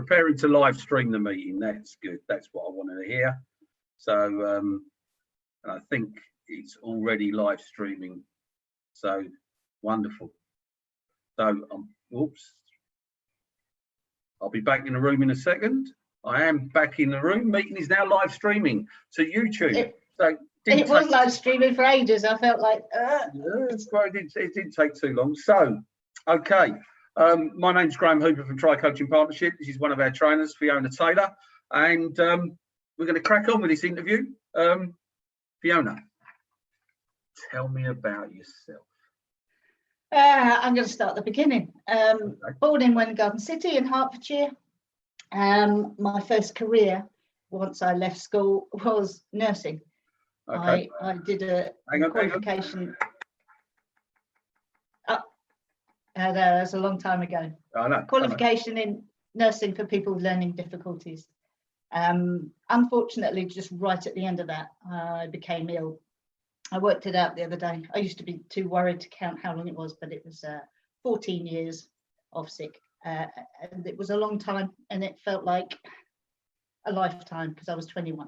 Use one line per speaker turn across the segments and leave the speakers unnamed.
preparing to live stream the meeting. That's good. That's what I wanted to hear. So, and I think it's already live streaming. So wonderful. So, oops. I'll be back in the room in a second. I am back in the room. Meeting is now live streaming to YouTube.
It was live streaming for ages. I felt like,
yeah, it didn't take too long. So, okay. My name's Graham Hooper from Coaching Partnership. This is one of our trainers, Fiona Taylor, and we're going to crack on with this interview. Fiona, tell me about yourself.
I'm going to start at the beginning. Okay. Born in Welwyn Garden City in Hertfordshire. My first career, once I left school, was nursing. Okay. I did a qualification. That was a long time ago.
I know.
Qualification in nursing for people with learning difficulties. Unfortunately, just right at the end of that, I became ill. I worked it out the other day. I used to be too worried to count how long it was, but it was 14 years of sick. And it was a long time, and it felt like a lifetime because I was 21.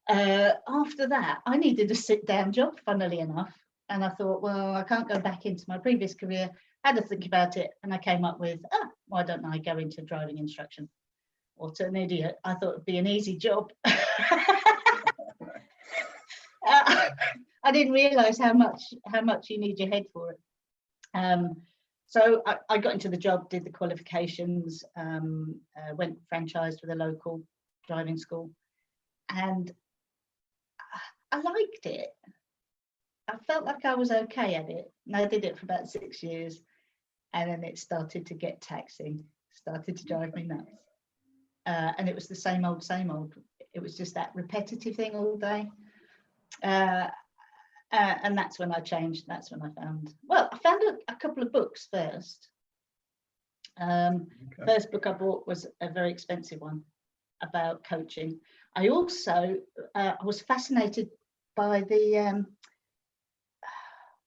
After that, I needed a sit-down job, funnily enough. And I thought, well, I can't go back into my previous career. I had to think about it, and I came up with, why don't I go into driving instruction? What an idiot. I thought it'd be an easy job. I didn't realise how much you need your head for it. So I got into the job, did the qualifications, went franchised with a local driving school, and I liked it. I felt like I was okay at it, and I did it for about 6 years, and then it started to get taxing, started to drive me nuts, and it was the same old. It was just that repetitive thing all day. And that's when I changed. That's when I found a couple of books first. First book I bought was a very expensive one about coaching. I also was fascinated by the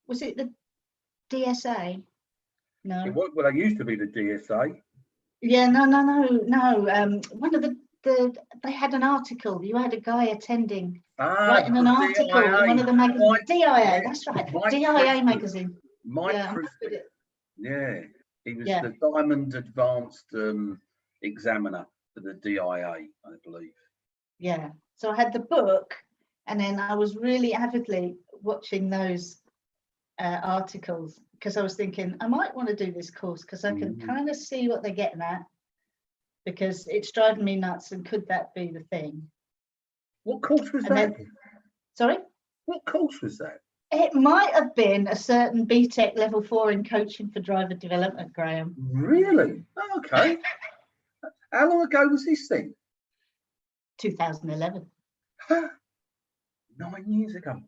was it the DSA? No.
Well, it used to be the DSA.
Yeah, no. One of the they had an article. You had a guy attending, writing an article
DIA.
in one of the magazines. DIA, that's right. DIA magazine.
Yeah, he was the Diamond Advanced Examiner for the DIA, I believe.
Yeah, so I had the book, and then I was really avidly watching those articles because I was thinking I might want to do this course because I can kind of see what they're getting at, because it's driving me nuts, and could that be the thing?
What course was that?
Sorry?
What course was that?
It might have been a certain BTEC Level 4 in coaching for driver development, Graham.
Really? Oh, okay. How long ago was this thing?
2011.
9 years ago.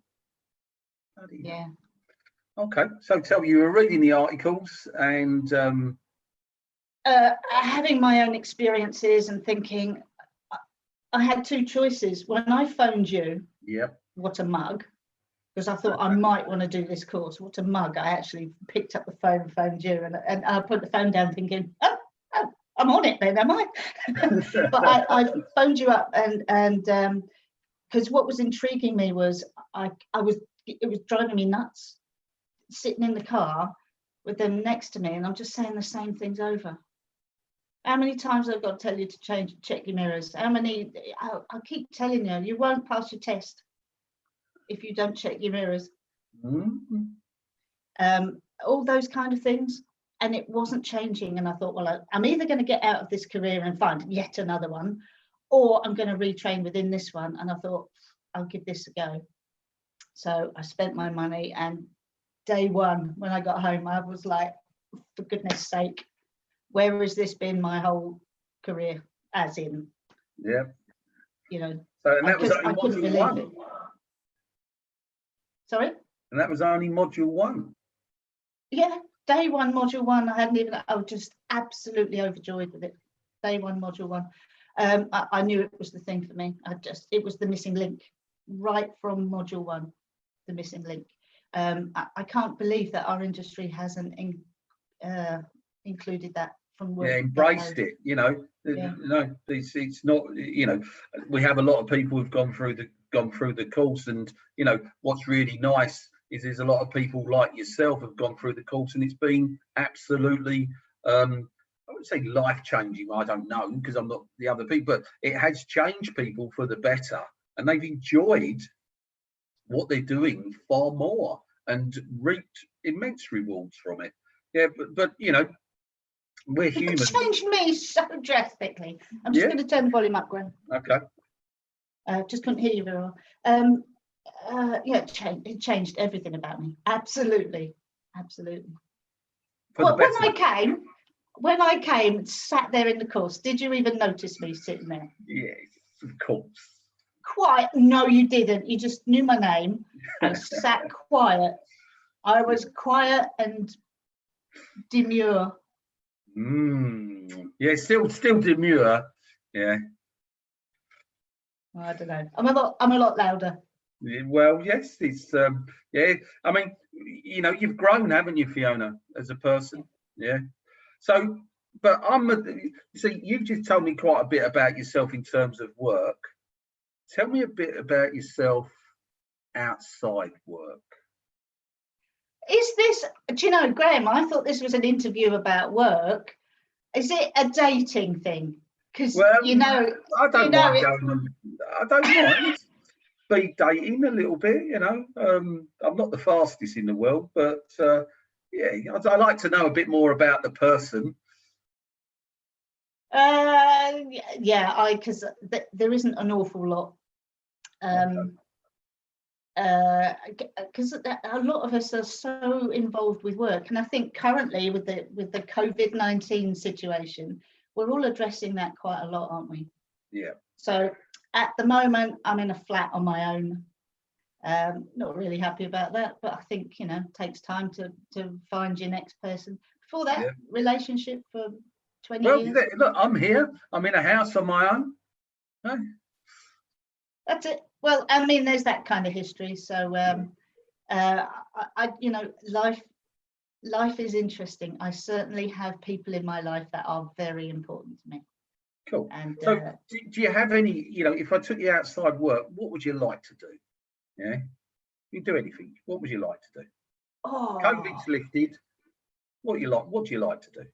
Yeah.
Okay, so tell me, you were reading the articles and
having my own experiences and thinking, I had two choices. When I phoned you, what a mug, because I thought I might want to do this course. What a mug. I actually picked up the phone and phoned you, and I put the phone down thinking, oh, I'm on it then, am I? But I phoned you up, and because what was intriguing me was it was driving me nuts sitting in the car with them next to me, and I'm just saying the same things over. How many times I've got to tell you to check your mirrors? How many? I keep telling you, you won't pass your test if you don't check your mirrors. All those kind of things, and it wasn't changing. And I thought, well, I'm either going to get out of this career and find yet another one, or I'm going to retrain within this one. And I thought, I'll give this a go. So I spent my money, and day one, when I got home, I was like, for goodness sake, where has this been my whole career? As in, you know.
So and that was only module one.
It. Sorry.
And that was only module one.
Yeah, day one, module one. I was just absolutely overjoyed with it. Day one, module one. I knew it was the thing for me. It was the missing link, right from module one, the missing link. I can't believe that our industry hasn't included that from work.
Yeah, embraced it. You know,
Yeah.
No, it's not. We have a lot of people who've gone through the course, and what's really nice is there's a lot of people like yourself have gone through the course, and it's been absolutely. I would say life-changing. I don't know, because I'm not the other people, but it has changed people for the better, and they've enjoyed what they're doing far more and reaped immense rewards from it. Yeah, but we're human.
It changed me so drastically. I'm just going to turn the volume up, Graham.
Okay.
Just couldn't hear you very well. It changed everything about me. Absolutely. Well, when I came, sat there in the course, did you even notice me sitting there?
Yes, of course.
Quiet? No, you didn't. You just knew my name. I sat quiet. I was quiet and demure.
Yeah, still demure. Yeah.
I don't know. I'm a lot louder.
Well, yes, it's yeah. I mean, you've grown, haven't you, Fiona, as a person? Yeah. So, but you've just told me quite a bit about yourself in terms of work. Tell me a bit about yourself outside work.
Is this, Graham, I thought this was an interview about work. Is it a dating thing? Because,
I don't mind speed dating a little bit, I'm not the fastest in the world, but I like to know a bit more about the person.
Because there isn't an awful lot. Because a lot of us are so involved with work, and I think currently with the COVID-19 situation, we're all addressing that quite a lot, aren't we?
Yeah.
So at the moment, I'm in a flat on my own. Not really happy about that, but I think it takes time to find your next person. Before that, relationship for 20 years.
Look, I'm here. I'm in a house on my own. No.
That's it. Well, I mean, there's that kind of history. So, life is interesting. I certainly have people in my life that are very important to me.
Cool.
And
so, do you have any? If I took you outside work, what would you like to do? Yeah, you do anything. What would you like to do?
Oh,
COVID's lifted. What do you like to do?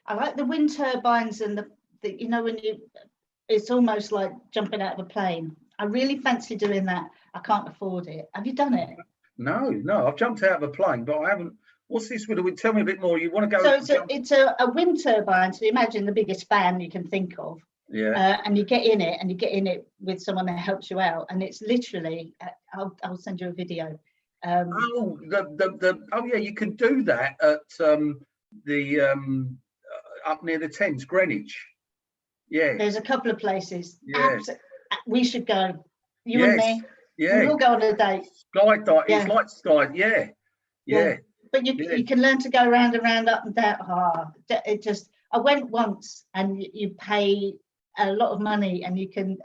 I like the wind turbines and the when it's almost like jumping out of a plane. I really fancy doing that. I can't afford it. Have you done it?
No. I've jumped out of a plane, but I haven't. What's this with a wind? Tell me a bit more. You want to go?
So it's a wind turbine. So imagine the biggest fan you can think of.
Yeah.
And you get in it with someone that helps you out, and it's literally. I'll send you a video.
You can do that at up near the Thames, Greenwich. Yeah.
There's a couple of places.
Yeah.
We should go. You and me.
Yeah.
We'll go on a date.
Skydive. Yeah. It's like sky. Yeah. Yeah.
But you can learn to go round and round, up and down. I went once, and you pay a lot of money, and you can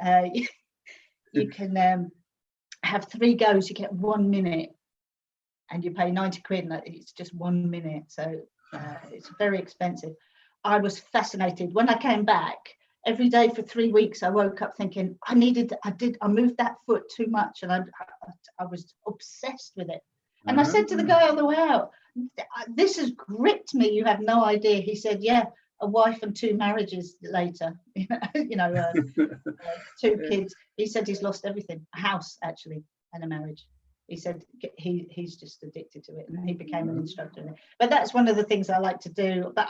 have 3 goes. You get 1 minute, and you pay 90 quid, and it's just 1 minute. So it's very expensive. I was fascinated when I came back. Every day for 3 weeks, I woke up thinking I moved that foot too much, and I was obsessed with it. And I said to the guy on the way out, "This has gripped me. You have no idea." He said, "Yeah, a wife and 2 marriages later, 2 kids." He said he's lost everything, a house actually, and a marriage. He said he's just addicted to it, and he became an instructor in it. But that's one of the things I like to do. But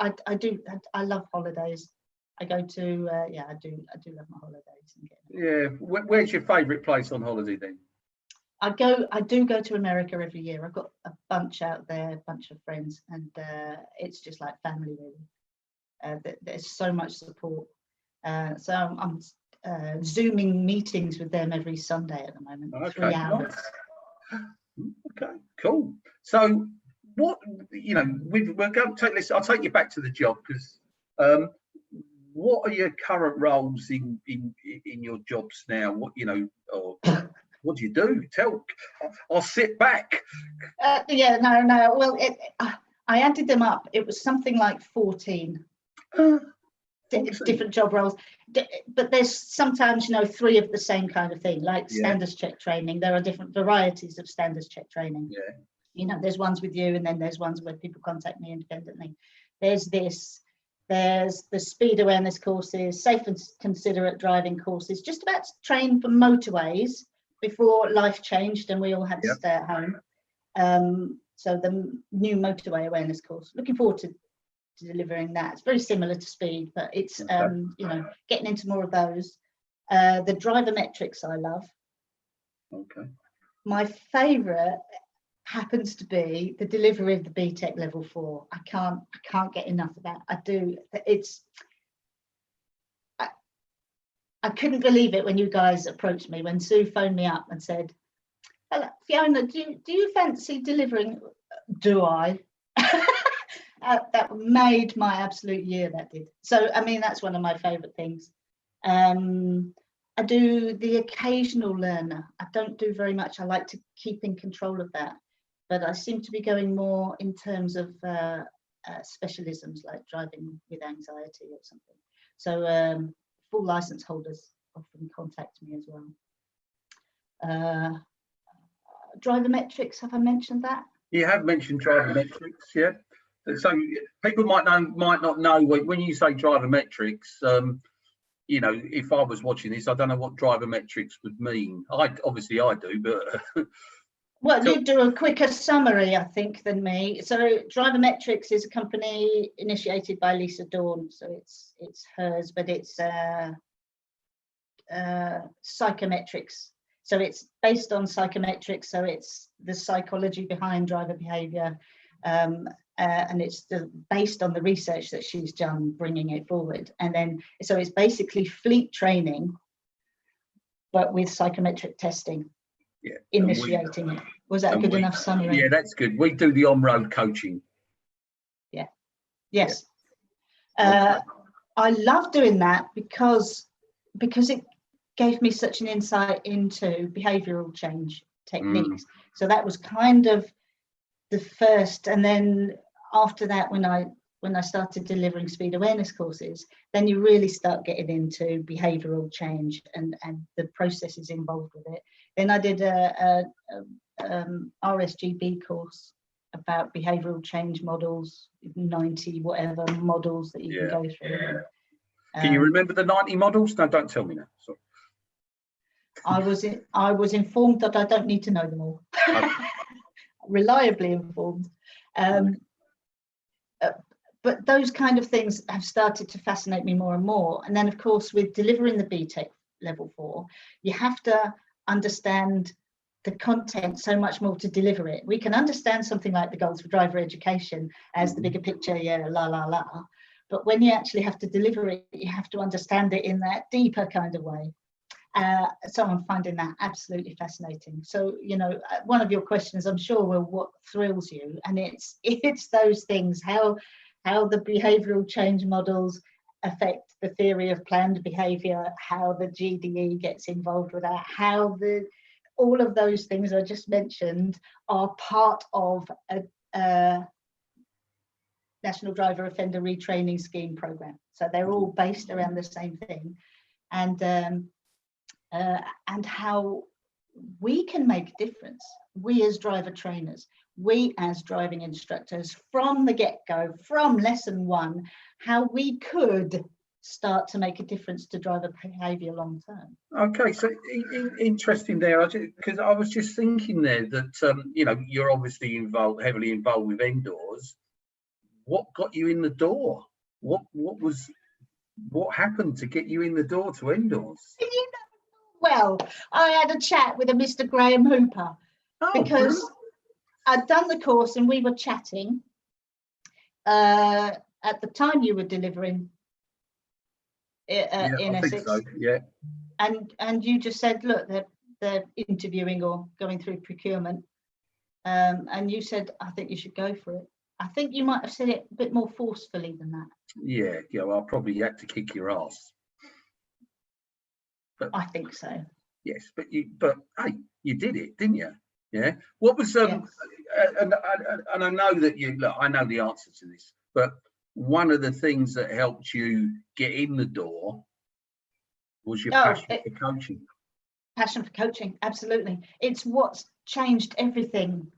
I love holidays. I go to I do love my holidays.
Where's your favourite place on holiday then?
I do go to America every year. I've got a bunch out there, a bunch of friends, and it's just like family really. There's so much support. So I'm Zooming meetings with them every Sunday at the moment.
Okay,
3 hours.
Nice. Okay, cool. So what we're going to take this. I'll take you back to the job, because what are your current roles in your jobs now? What what do you do? I'll sit back.
No. Well, I added them up. It was something like 14. different job roles. But there's sometimes, you know, 3 of the same kind of thing, like standards check training. There are different varieties of standards check training.
Yeah.
You know, there's ones with you, and then there's ones where people contact me independently. There's the speed awareness courses, safe and considerate driving courses, just about to train for motorways before life changed and we all had to stay at home. So the new motorway awareness course, looking forward to delivering that. It's very similar to speed, but it's you know, getting into more of those. The driver metrics I love.
Okay. My
favourite happens to be the delivery of the BTEC Level 4. I can't get enough of that. I couldn't believe it when you guys approached me, when Sue phoned me up and said, "Hello, Fiona, do you fancy delivering?" Do I? That made my absolute year, that did. So, I mean, that's one of my favourite things. I do the occasional learner. I don't do very much. I like to keep in control of that. But I seem to be going more in terms of specialisms, like driving with anxiety or something. So full license holders often contact me as well. Driver metrics, have I mentioned that?
You have mentioned driver metrics, yeah. So people might not know when you say driver metrics. You know, if I was watching this, I don't know what driver metrics would mean. Obviously I do, but
well, you do a quicker summary, I think, than me. So Driver Metrics is a company initiated by Lisa Dawn, so it's hers, but it's psychometrics. So it's based on psychometrics, so it's the psychology behind driver behaviour, and it's based on the research that she's done, bringing it forward. And then, so it's basically fleet training, but with psychometric testing. Yeah, initiating it. Was that a good enough summary?
Yeah, that's good. We do the on-road coaching.
Yeah. Yes. Yeah. I love doing that because it gave me such an insight into behavioural change techniques. So that was kind of the first, and then after that, when I started delivering speed awareness courses, then you really start getting into behavioural change and the processes involved with it. Then I did a RSGB course about behavioural change models, 90 whatever models that you can go through.
Yeah. Can you remember the 90 models? No, don't tell me now. Sorry.
I was informed that I don't need to know them all. Okay. Reliably informed. But those kind of things have started to fascinate me more and more. And then, of course, with delivering the BTEC Level 4, you have to understand the content so much more to deliver it. We can understand something like the goals for driver education as the bigger picture, la. But when you actually have to deliver it, you have to understand it in that deeper kind of way. So I'm finding that absolutely fascinating. So, you know, one of your questions, I'm sure, well, what thrills you? And it's those things, how the behavioural change models affect the theory of planned behaviour, how the GDE gets involved with that, how all of those things I just mentioned are part of a National Driver Offender Retraining Scheme programme. So they're all based around the same thing. And how we can make a difference, we as driver trainers, we as driving instructors, from the get-go, from lesson 1, how we could start to make a difference to driver behaviour long term.
Okay, so interesting there, because I was just thinking there that you know, you're obviously heavily involved with indoors. What got you in the door? What happened to get you in the door to indoors?
Well, I had a chat with a Mr. Graham Hooper because I'd done the course and we were chatting at the time you were delivering in Essex.
So, yeah.
And you just said, look, they're interviewing or going through procurement. And you said, I think you should go for it. I think you might have said it a bit more forcefully than that.
Yeah, well, I probably had to kick your ass. But
I think so.
Yes, but hey, you did it, didn't you? Yeah. What was yes. And I know that I know the answer to this, but one of the things that helped you get in the door was your passion for coaching.
Passion for coaching, absolutely. It's what's changed everything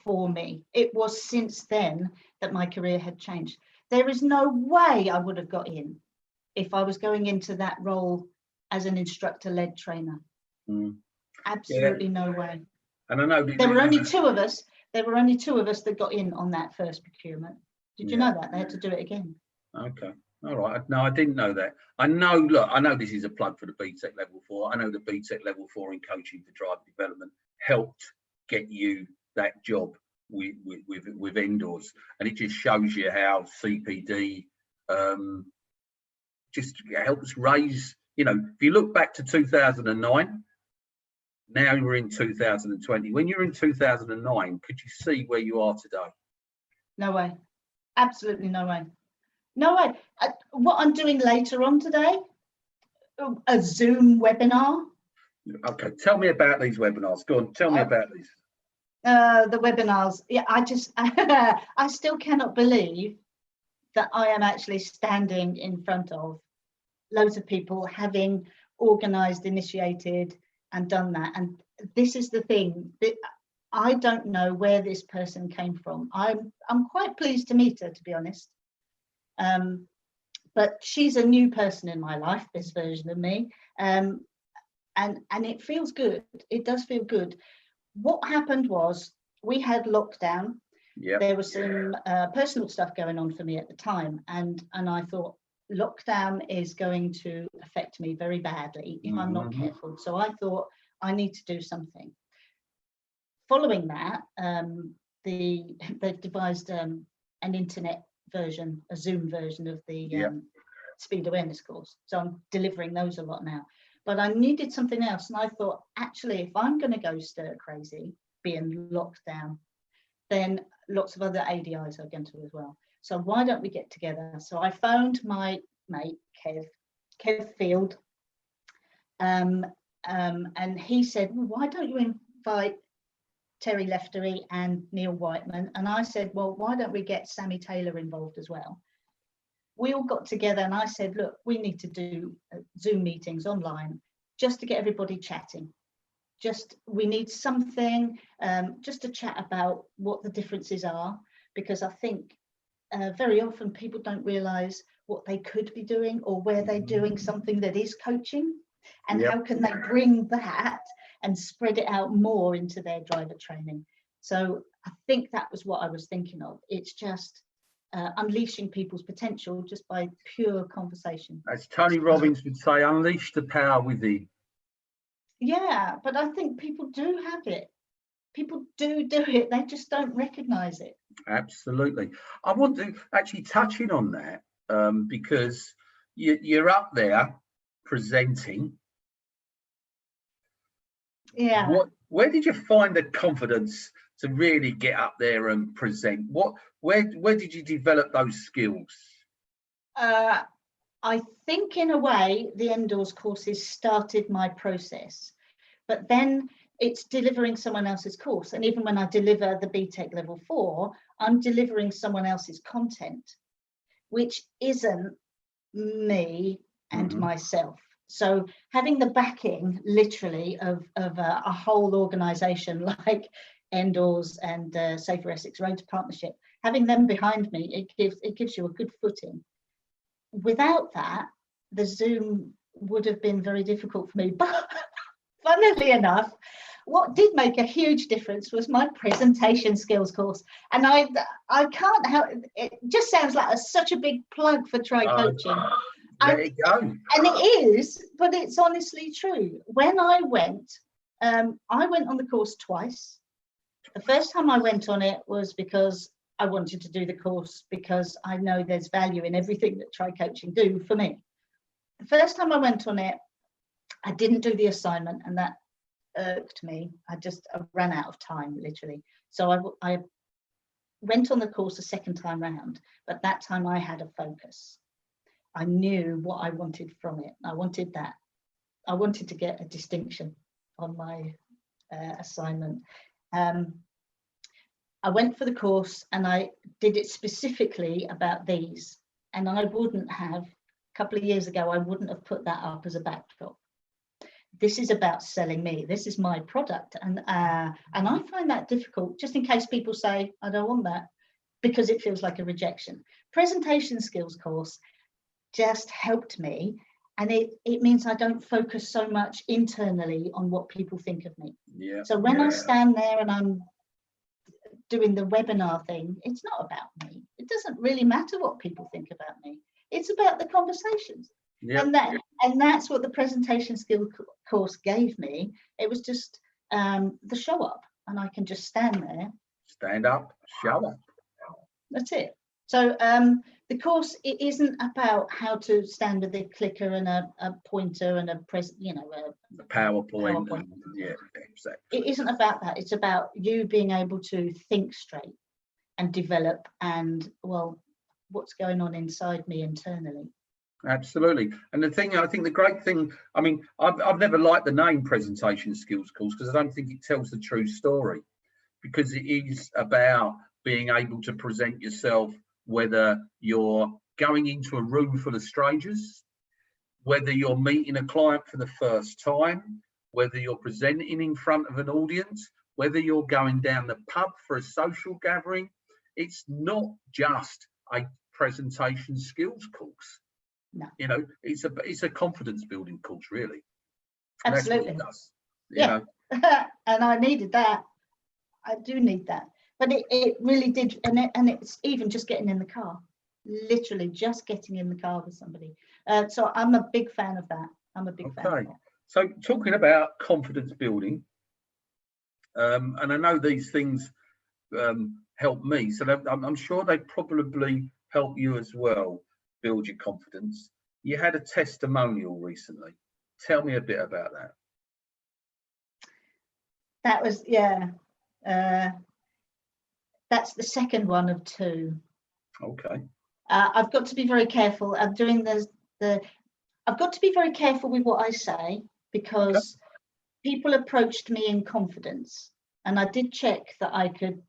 for me. It was since then that my career had changed. There is no way I would have got in if I was going into that role as an instructor-led trainer. Absolutely no way.
And I know
there were only two of us. There were only two of us that got in on that first procurement. Did you know that? They had to do it again.
Okay. All right. No, I didn't know that. I know this is a plug for the BTEC Level 4. I know the BTEC Level 4 in coaching for driver development helped get you that job with Endors. And it just shows you how CPD just helps raise, you know, if you look back to 2009, now we're in 2020. When you're in 2009, could you see where you are today?
No way. Absolutely no way. No way. What I'm doing later on today, a Zoom webinar.
Okay, tell me about these webinars. Go on, tell me about these.
The webinars. Yeah, I still cannot believe that I am actually standing in front of loads of people, having organised, initiated and done that. And this is the thing, that I don't know where this person came from. I'm quite pleased to meet her, to be honest. But she's a new person in my life, this version of me. And it feels good. It does feel good. What happened was we had lockdown. Yep. There was some personal stuff going on for me at the time. And I thought, lockdown is going to affect me very badly if I'm not careful. So I thought, I need to do something. Following that, they've devised an internet version, a Zoom version of the speed awareness course. So I'm delivering those a lot now. But I needed something else. And I thought, actually, if I'm going to go stir crazy, being locked down, then lots of other ADIs are going to as well. So why don't we get together? So I phoned my mate, Kev Field, and he said, well, why don't you invite Terry Leftery and Neil Whiteman? And I said, well, why don't we get Sammy Taylor involved as well? We all got together and I said, look, we need to do Zoom meetings online just to get everybody chatting. We need something just to chat about what the differences are, because I think very often people don't realise what they could be doing or where they're doing something that is coaching, and how can they bring that and spread it out more into their driver training. So I think that was what I was thinking of. It's just unleashing people's potential just by pure conversation.
As Tony Robbins would say, unleash the power within.
Yeah, but I think people do have it. People do it. They just don't recognise it.
Absolutely. I want to actually touch in on that because you're up there presenting.
Yeah.
Where did you find the confidence to really get up there and present? Where did you develop those skills?
I think in a way the Endors courses started my process, but then it's delivering someone else's course. And even when I deliver the BTEC Level 4, I'm delivering someone else's content, which isn't me and myself. So having the backing literally of a whole organisation like Endors and Safer Essex Roads Partnership, having them behind me, it gives you a good footing. Without that, the Zoom would have been very difficult for me. But funnily enough, what did make a huge difference was my presentation skills course. And I can't help it, just sounds like such a big plug for Try Coaching.
There you go.
And it is, but it's honestly true. When I went on the course twice. The first time I went on it was because I wanted to do the course because I know there's value in everything that Try Coaching do for me. The first time I went on it, I didn't do the assignment, and that irked me. I ran out of time, literally. So I went on the course a second time round, but that time I had a focus. I knew what I wanted from it. I wanted that. I wanted to get a distinction on my assignment. I went for the course and I did it specifically about these. And I wouldn't have, a couple of years ago, I wouldn't have put that up as a backdrop. This is about selling me. This is my product. And I find that difficult, just in case people say, I don't want that, because it feels like a rejection. Presentation skills course just helped me. And it means I don't focus so much internally on what people think of me.
Yeah.
So when I stand there and I'm doing the webinar thing, it's not about me. It doesn't really matter what people think about me. It's about the conversations. Yep. And that's what the presentation skill course gave me. It was just the show up, and I can just stand there.
Stand up, show up.
That's it. So the course, it isn't about how to stand with a clicker and a pointer and a
PowerPoint. And, yeah, exactly.
It isn't about that. It's about you being able to think straight and develop and, well, what's going on inside me internally.
Absolutely. And I think the great thing, I mean, I've never liked the name presentation skills course because I don't think it tells the true story, because it is about being able to present yourself, whether you're going into a room full of strangers, whether you're meeting a client for the first time, whether you're presenting in front of an audience, whether you're going down the pub for a social gathering. It's not just a presentation skills course.
No.
You know, it's a confidence building course, really.
Absolutely.
And that's what it does,
you know. And I needed that. I do need that. But it really did, and it's even just getting in the car, literally just getting in the car with somebody. So I'm a big fan of that. I'm a big fan of that.
So talking about confidence building, and I know these things help me, so I'm sure they probably help you as well build your confidence. You had a testimonial recently. Tell me a bit about that.
That was, that's the second one of two.
Okay.
I've got to be very careful. I'm doing I've got to be very careful with what I say, because people approached me in confidence, and I did check that I could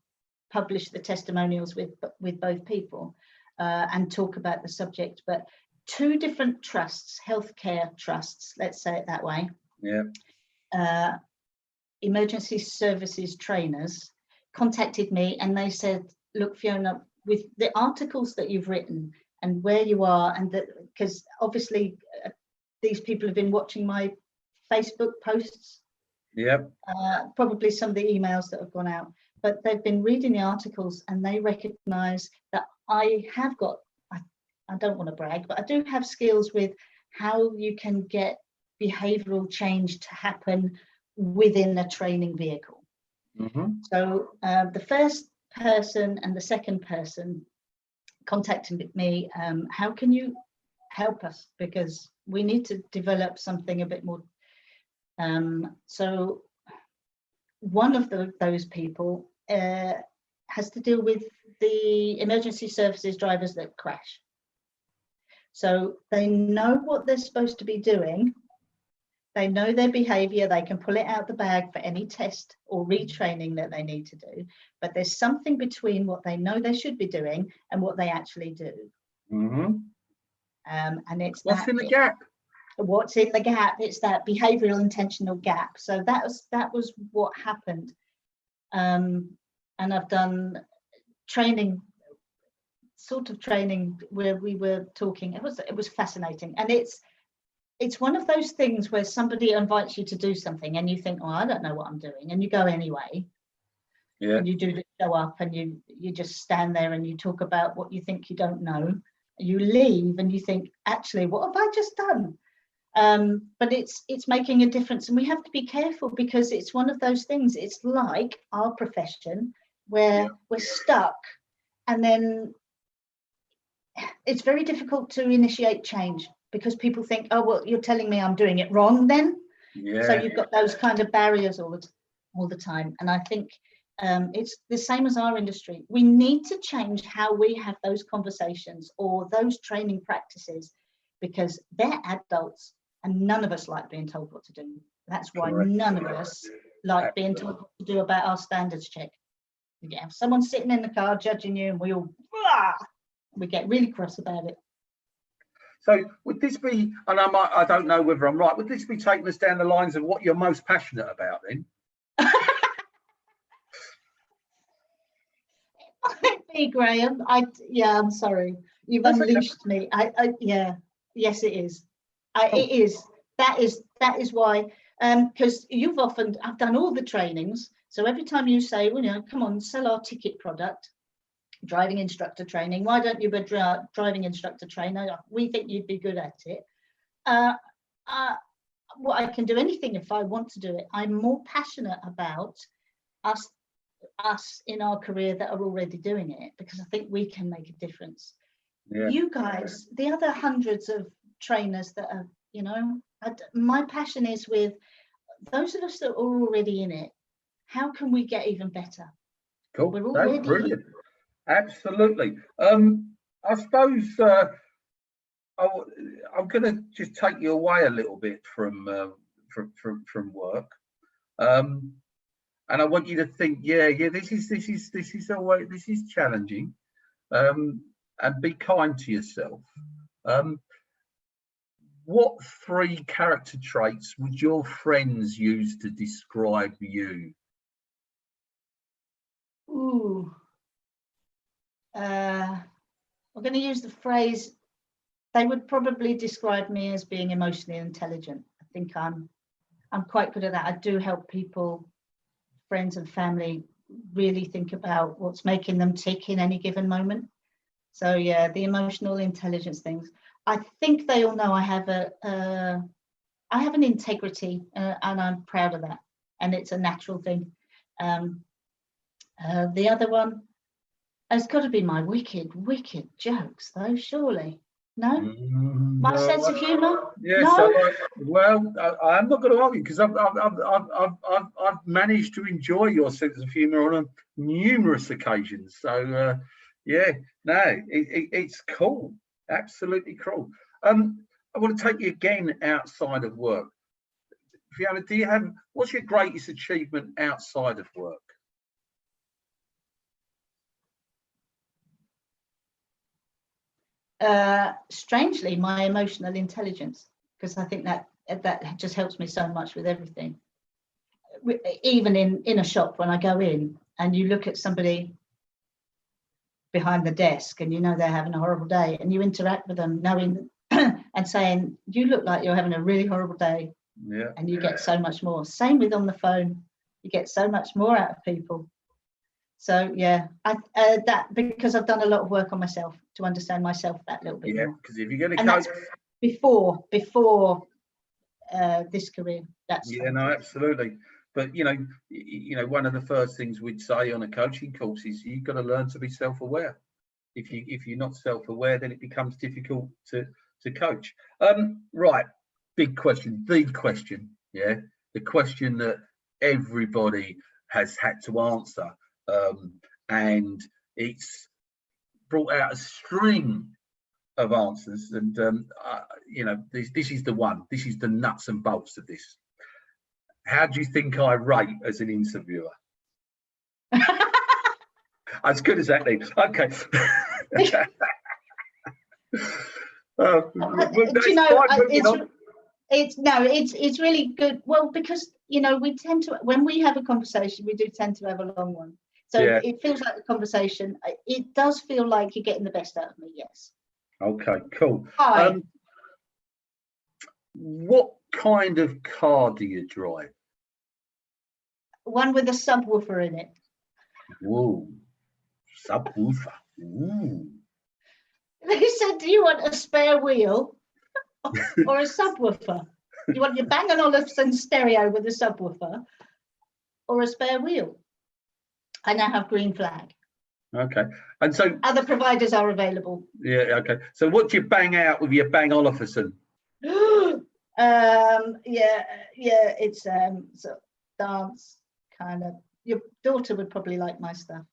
publish the testimonials with both people and talk about the subject. But two different trusts, healthcare trusts, let's say it that way.
Yeah.
Emergency services trainers contacted me, and they said, look, Fiona, with the articles that you've written and where you are, and that, because obviously these people have been watching my Facebook posts.
Yep.
Probably some of the emails that have gone out, but they've been reading the articles, and they recognize that I have got, I don't want to brag, but I do have skills with how you can get behavioral change to happen within a training vehicle.
Mm-hmm.
So the first person and the second person contacted me, how can you help us, because we need to develop something a bit more. So one of those people has to deal with the emergency services drivers that crash. So they know what they're supposed to be doing. They know their behavior. They can pull it out the bag for any test or retraining that they need to do. But there's something between what they know they should be doing and what they actually do.
Mm-hmm.
And it's
what's in the gap.
What's in the gap? It's that behavioral intentional gap. So that was what happened. And I've done training, sort of training where we were talking. It was fascinating, and it's one of those things where somebody invites you to do something and you think, oh, I don't know what I'm doing, and you go anyway.
Yeah.
And you do the show up, and you just stand there and you talk about what you think you don't know. You leave and you think, actually, what have I just done? But it's making a difference, and we have to be careful, because it's one of those things. It's like our profession where we're stuck, and then it's very difficult to initiate change, because people think, oh, well, you're telling me I'm doing it wrong then.
Yeah.
So you've got those kind of barriers all the time. And I think it's the same as our industry. We need to change how we have those conversations or those training practices, because they're adults and none of us like being told what to do. That's why none of us like being told what to do about our standards check. You have someone sitting in the car judging you, and we get really cross about it.
So would this be, and I don't know whether I'm right, would this be taking us down the lines of what you're most passionate about then?
Hey, Graham, I'm sorry. You've unleashed me. Yes, it is. It is. That is why, because I've done all the trainings. So every time you say, well, come on, sell our ticket product, driving instructor training, why don't you be driving instructor trainer? We think you'd be good at it. Well, I can do anything if I want to do it. I'm more passionate about us in our career that are already doing it, because I think we can make a difference. Yeah. You guys, the other hundreds of trainers that are, my passion is with those of us that are already in it. How can we get even better?
Cool. We're already That's brilliant. Absolutely. I suppose I'm going to just take you away a little bit from work. And I want you to think, this is challenging, and be kind to yourself. What 3 character traits would your friends use to describe you?
Ooh, I'm going to use the phrase. They would probably describe me as being emotionally intelligent. I think I'm quite good at that. I do help people, friends and family, really think about what's making them tick in any given moment. So yeah, the emotional intelligence things. I think they all know I have an integrity, and I'm proud of that, and it's a natural thing. The other one has got to be my wicked jokes, though, surely. No? My sense of humour?
Yes. No? I'm not going to argue, because I've managed to enjoy your sense of humour on numerous occasions. So it's cool, absolutely cool. I want to take you again outside of work. Fiona, what's your greatest achievement outside of work?
Strangely, my emotional intelligence, because I think that just helps me so much with everything. Even in a shop, when I go in and you look at somebody behind the desk and they're having a horrible day, and you interact with them knowing and saying, you look like you're having a really horrible day, and you get so much more. Same with on the phone, you get so much more out of people. So that, because I've done a lot of work on myself to understand myself that little bit more.
Because if you're going to coach
before this career, that's
absolutely. But one of the first things we'd say on a coaching course is you've got to learn to be self-aware. If you're not self-aware, then it becomes difficult to coach. Right, big question, the question that everybody has had to answer. And it's brought out a string of answers, and this is the one. This is the nuts and bolts of this. How do you think I rate as an interviewer? As good as that, then. Okay.
It's really good. Well, because we tend to, when we have a conversation, we do tend to have a long one. So it feels like the conversation. It does feel like you're getting the best out of me. Yes.
Okay. Cool.
Hi.
What kind of car do you drive?
One with a subwoofer in it.
Whoa, subwoofer. Ooh.
They said, do you want a spare wheel or a subwoofer? You want your Bang & Olufsen stereo with a subwoofer or a spare wheel? I now have green flag.
Okay. And so
other providers are available.
Yeah, okay. So what do you bang out with your Bang & Olufsen?
It's so dance kind of. Your daughter would probably like my stuff.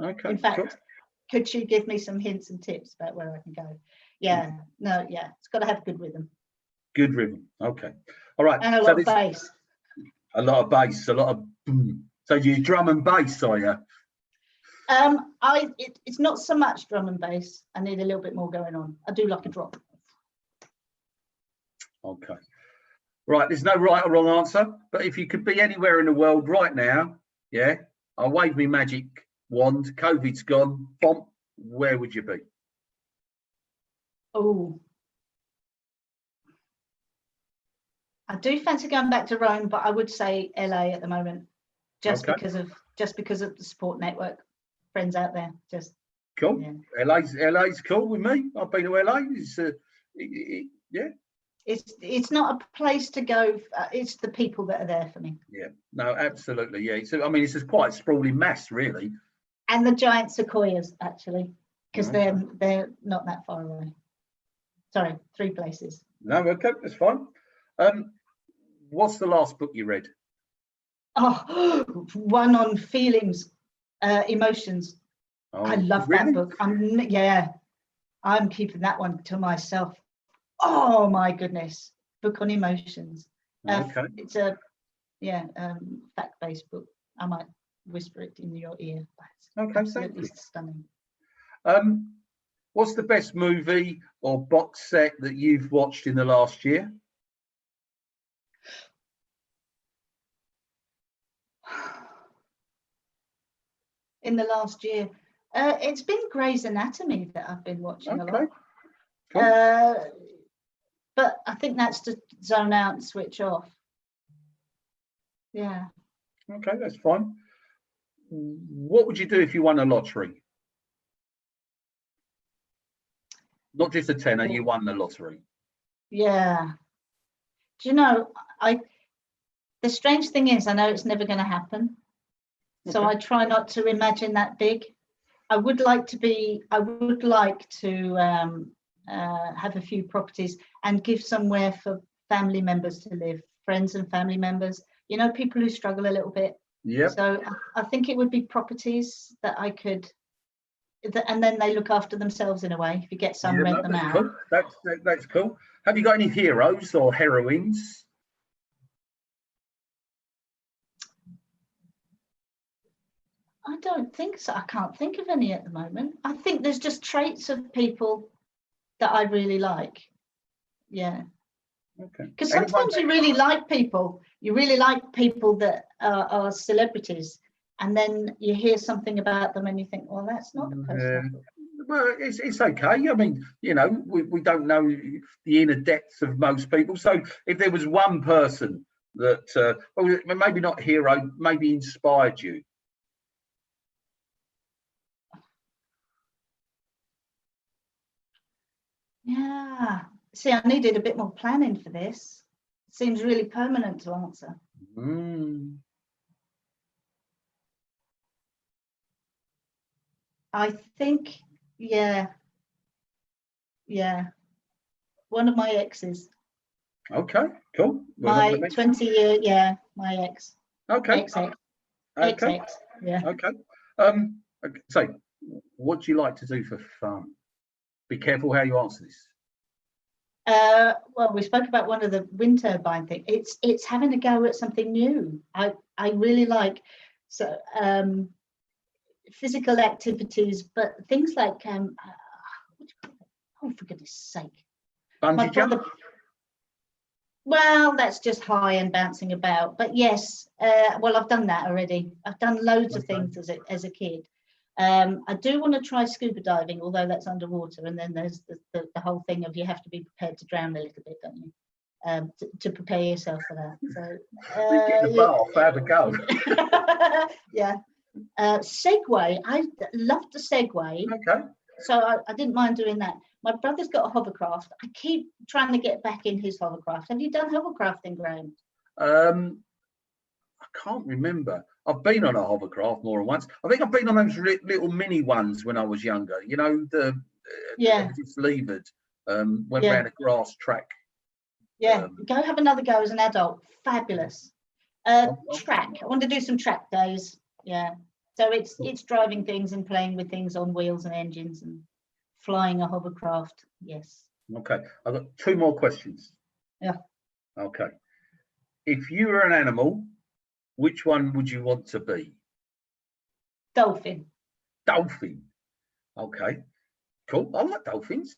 Okay.
In fact, could she give me some hints and tips about where I can go? It's got to have good rhythm.
Good rhythm. Okay. All right.
And a lot of bass.
A lot of bass, a lot of boom. So you drum and bass, are you?
It's not so much drum and bass. I need a little bit more going on. I do like a drop.
Okay. Right, there's no right or wrong answer, but if you could be anywhere in the world right now, yeah, I'll wave me magic wand, COVID's gone, bomb, where would you be?
Oh, I do fancy going back to Rome, but I would say LA at the moment, just because of the support network, friends out there. Just
cool. Yeah. LA's cool with me. I've been to LA. Yeah.
It's not a place to go. It's the people that are there for me.
Yeah. No, absolutely. Yeah. So I mean, it's just quite a sprawling mass, really.
And the giant sequoias, actually, because they're not that far away. Sorry, 3 places.
No, okay, that's fine. What's the last book you read?
Oh, one on feelings, emotions. Oh, I love that book. I'm keeping that one to myself. Oh my goodness, book on emotions.
Okay.
It's a fact-based book. I might whisper it in your ear.
Okay,
absolutely stunning.
What's the best movie or box set that you've watched in the last year?
In the last year, it's been Grey's Anatomy that I've been watching a lot. Cool. But I think that's to zone out and switch off. Yeah.
Okay, that's fine. What would you do if you won a lottery? Not just a tenner, you won the lottery.
Yeah. Do you know, the strange thing is, I know it's never going to happen. Okay. So I try not to imagine that big. I would like to have a few properties and give somewhere for family members to live, friends and family members, you know, people who struggle a little bit.
Yeah.
So I think it would be properties that I could, and then they look after themselves in a way. If you get some, rent them out.
Cool. That's cool. Have you got any heroes or heroines?
I don't think so. I can't think of any at the moment. I think there's just traits of people that I really like. Yeah.
Okay.
Because sometimes you really like people that are celebrities, and then you hear something about them and you think, well, that's not the person.
Well, it's okay. I mean, you know, we don't know the inner depths of most people. So if there was one person that, well, maybe not hero, maybe inspired you.
Yeah. See, I needed a bit more planning for this. It seems really permanent to answer. I think, yeah. One of my exes.
Okay, cool.
My 20-year, my ex.
Okay.
XX. Yeah.
Okay. So, what do you like to do for fun? Be careful how you answer this.
Well, we spoke about one of the wind turbine thing. It's having a go at something new. I really like physical activities, but things like oh, for goodness sake,
bungee jump.
Well, that's just high and bouncing about. But yes, well, I've done that already. I've done loads of things as a kid. I do want to try scuba diving, although that's underwater. And then there's the whole thing of you have to be prepared to drown a little bit, don't you? To prepare yourself for that. So
get the bath, have a go.
Yeah. Segway. I love to segway.
Okay.
So I didn't mind doing that. My brother's got a hovercraft. I keep trying to get back in his hovercraft. Have you done hovercrafting, Graham?
I can't remember. I've been on a hovercraft more than once. I think I've been on those little mini ones when I was younger. You know, it's levered. Went around a grass track.
Yeah, go have another go as an adult. Fabulous. Track. I want to do some track days. Yeah. So it's driving things and playing with things on wheels and engines and flying a hovercraft. Yes.
Okay. I've got 2 more questions.
Yeah.
Okay. If you were an animal, which one would you want to be?
Dolphin.
Dolphin. Okay, cool. I like dolphins.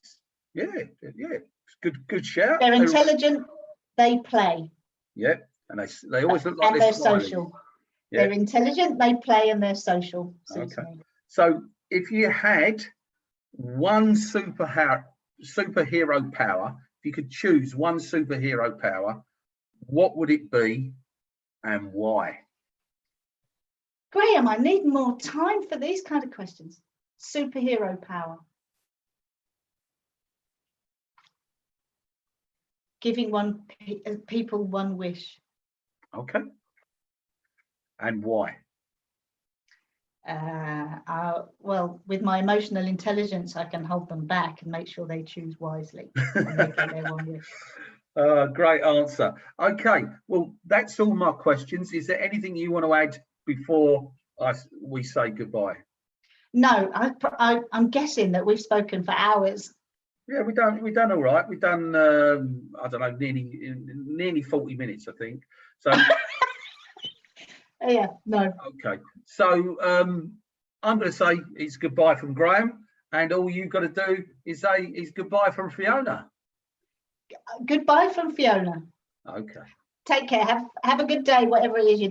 Yeah. It's good shout.
They're intelligent. They play.
Yeah, and they always look like
and they're social. Yeah. They're intelligent. They play, and they're social.
Okay. So if you had one superhero power, if you could choose one superhero power, what would it be and why?
Graham, I need more time for these kind of questions. Superhero power. Giving people one wish.
Okay. And why?
Well, with my emotional intelligence, I can hold them back and make sure they choose wisely and they get their one wish.
Great answer. Okay, well, that's all my questions. Is there anything you want to add before we say goodbye?
No, I'm guessing that we've spoken for hours.
Yeah, we've done all right. We've done I don't know, nearly 40 minutes, I think. So
yeah, no.
Okay, so I'm going to say it's goodbye from Graham, and all you've got to do is say it's goodbye from Fiona.
Goodbye from Fiona.
Okay.
Take care. Have a good day, whatever it is you do.